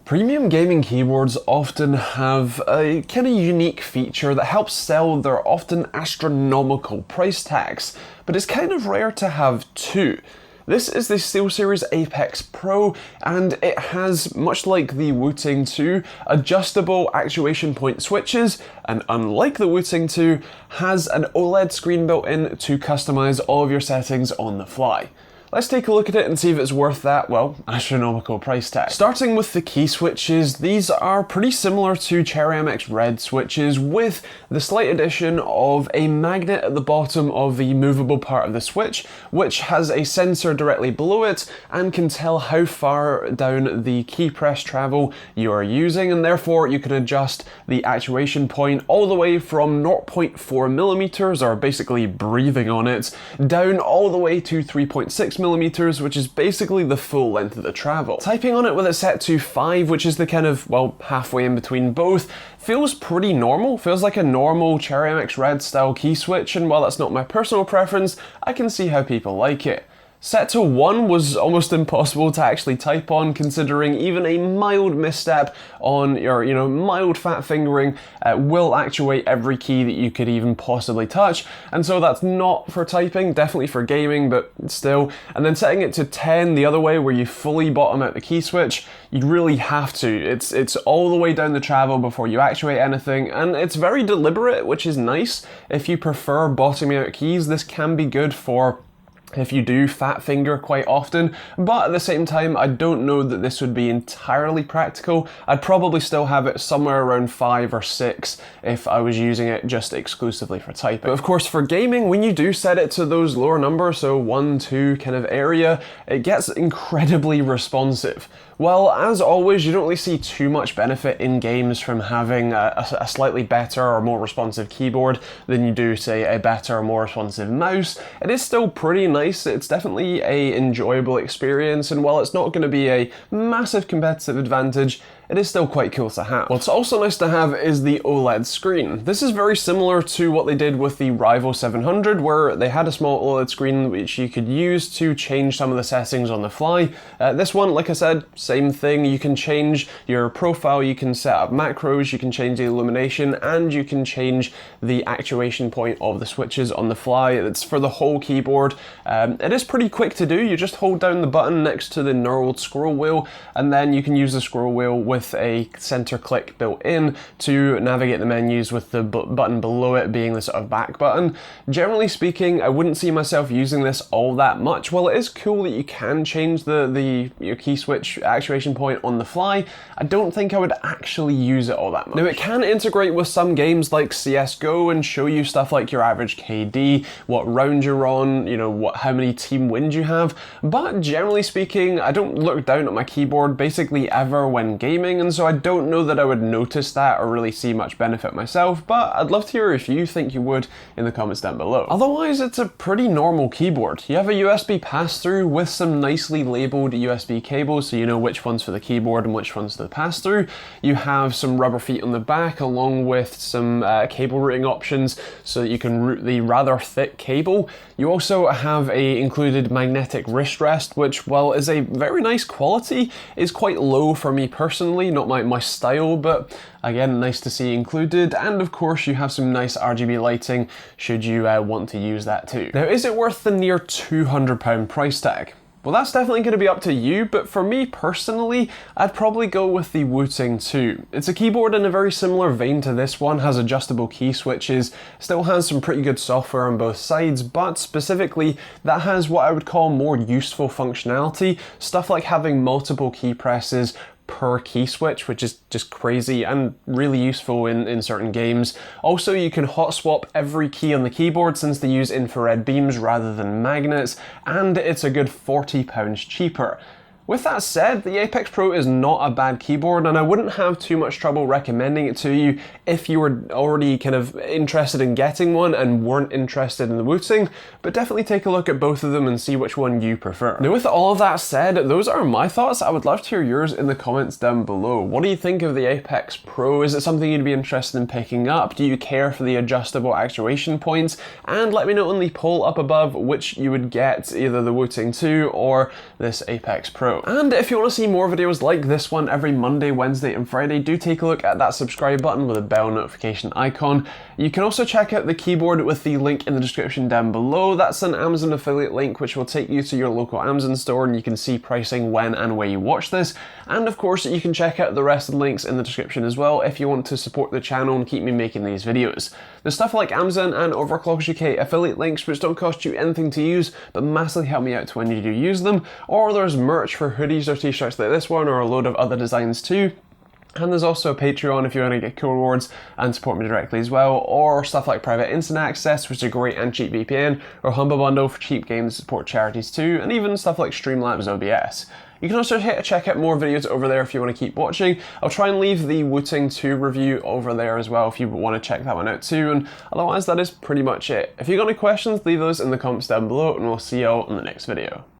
Premium gaming keyboards often have a kind of unique feature that helps sell their often astronomical price tags, but it's kind of rare to have two. This is the Steelseries Apex Pro, and it has, much like the Wu-Tang 2, adjustable actuation point switches, and unlike the Wu-Tang 2, has an OLED screen built in to customize all of your settings on the fly. Let's take a look at it and see if it's worth that, well, astronomical price tag. Starting with the key switches, these are pretty similar to Cherry MX Red switches, with the slight addition of a magnet at the bottom of the movable part of the switch, which has a sensor directly below it and can tell how far down the key press travel you are using, and therefore you can adjust the actuation point all the way from 0.4 millimeters, or basically breathing on it, down all the way to 3.6 millimeters, which is basically the full length of the travel. Typing on it with it set to 5, which is the kind of, well, halfway in between both, feels pretty normal. Feels like a normal Cherry MX Red style key switch, and while that's not my personal preference, I can see how people like it. Set to 1 was almost impossible to actually type on, considering even a mild misstep on your, mild fat fingering will actuate every key that you could even possibly touch. And so that's not for typing, definitely for gaming, but still. And then setting it to 10 the other way, where you fully bottom out the key switch, you really have to. It's all the way down the travel before you actuate anything, and it's very deliberate, which is nice. If you prefer bottoming out keys, this can be good for if you do fat finger quite often, but at the same time, I don't know that this would be entirely practical. I'd probably still have it somewhere around 5 or 6 if I was using it just exclusively for typing. But of course, for gaming, when you do set it to those lower numbers, so 1, 2 kind of area, it gets incredibly responsive. Well, as always, you don't really see too much benefit in games from having a slightly better or more responsive keyboard than you do, say, a better or more responsive mouse. It is still pretty nice. It's definitely an enjoyable experience, and while it's not going to be a massive competitive advantage, it is still quite cool to have. What's also nice to have is the OLED screen. This is very similar to what they did with the Rival 700, where they had a small OLED screen which you could use to change some of the settings on the fly. This one, like I said, same thing. You can change your profile, you can set up macros, you can change the illumination, and you can change the actuation point of the switches on the fly. It's for the whole keyboard. It is pretty quick to do. You just hold down the button next to the knurled scroll wheel, and then you can use the scroll wheel with a center click built in to navigate the menus, with the button below it being the sort of back button. Generally speaking, I wouldn't see myself using this all that much. While it is cool that you can change your key switch actuation point on the fly, I don't think I would actually use it all that much. Now, it can integrate with some games like CSGO and show you stuff like your average KD, what round you're on, how many team wins you have, but generally speaking, I don't look down at my keyboard basically ever when gaming, and so I don't know that I would notice that or really see much benefit myself, but I'd love to hear if you think you would in the comments down below. Otherwise, it's a pretty normal keyboard. You have a USB pass-through with some nicely labeled USB cables, so you know which one's for the keyboard and which one's the pass-through. You have some rubber feet on the back, along with some cable routing options so that you can route the rather thick cable. You also have a included magnetic wrist rest, which, while is a very nice quality, is quite low for me personally, not my style, but again, nice to see included. And of course, you have some nice RGB lighting should you want to use that too. Now, is it worth the near £200 price tag? Well, that's definitely going to be up to you, but for me personally, I'd probably go with the Wu-Tang 2. It's a keyboard in a very similar vein to this one, has adjustable key switches, still has some pretty good software on both sides, but specifically, that has what I would call more useful functionality, stuff like having multiple key presses per key switch, which is just crazy and really useful in certain games. Also, you can hot swap every key on the keyboard since they use infrared beams rather than magnets, and it's a good £40 cheaper. With that said, the Apex Pro is not a bad keyboard, and I wouldn't have too much trouble recommending it to you if you were already kind of interested in getting one and weren't interested in the Wu-Tang, but definitely take a look at both of them and see which one you prefer. Now, with all of that said, those are my thoughts. I would love to hear yours in the comments down below. What do you think of the Apex Pro? Is it something you'd be interested in picking up? Do you care for the adjustable actuation points? And let me know in the poll up above which you would get, either the Wu-Tang 2 or this Apex Pro. grow. And if you want to see more videos like this one every Monday, Wednesday and Friday, do take a look at that subscribe button with a bell notification icon. You can also check out the keyboard with the link in the description down below. That's an Amazon affiliate link which will take you to your local Amazon store, and you can see pricing when and where you watch this. And of course you can check out the rest of the links in the description as well if you want to support the channel and keep me making these videos. There's stuff like Amazon and Overclockers UK affiliate links which don't cost you anything to use but massively help me out when you do use them, or there's merch for hoodies or t-shirts like this one, or a load of other designs too. And there's also a Patreon if you want to get cool rewards and support me directly as well, or stuff like private instant access, which is a great and cheap VPN, or Humble Bundle for cheap games to support charities too, and even stuff like Streamlabs OBS. You can also check out more videos over there if you want to keep watching. I'll try and leave the Wu-Tang 2 review over there as well if you want to check that one out too, and otherwise that is pretty much it. If you've got any questions, leave those in the comments down below, and we'll see you all in the next video.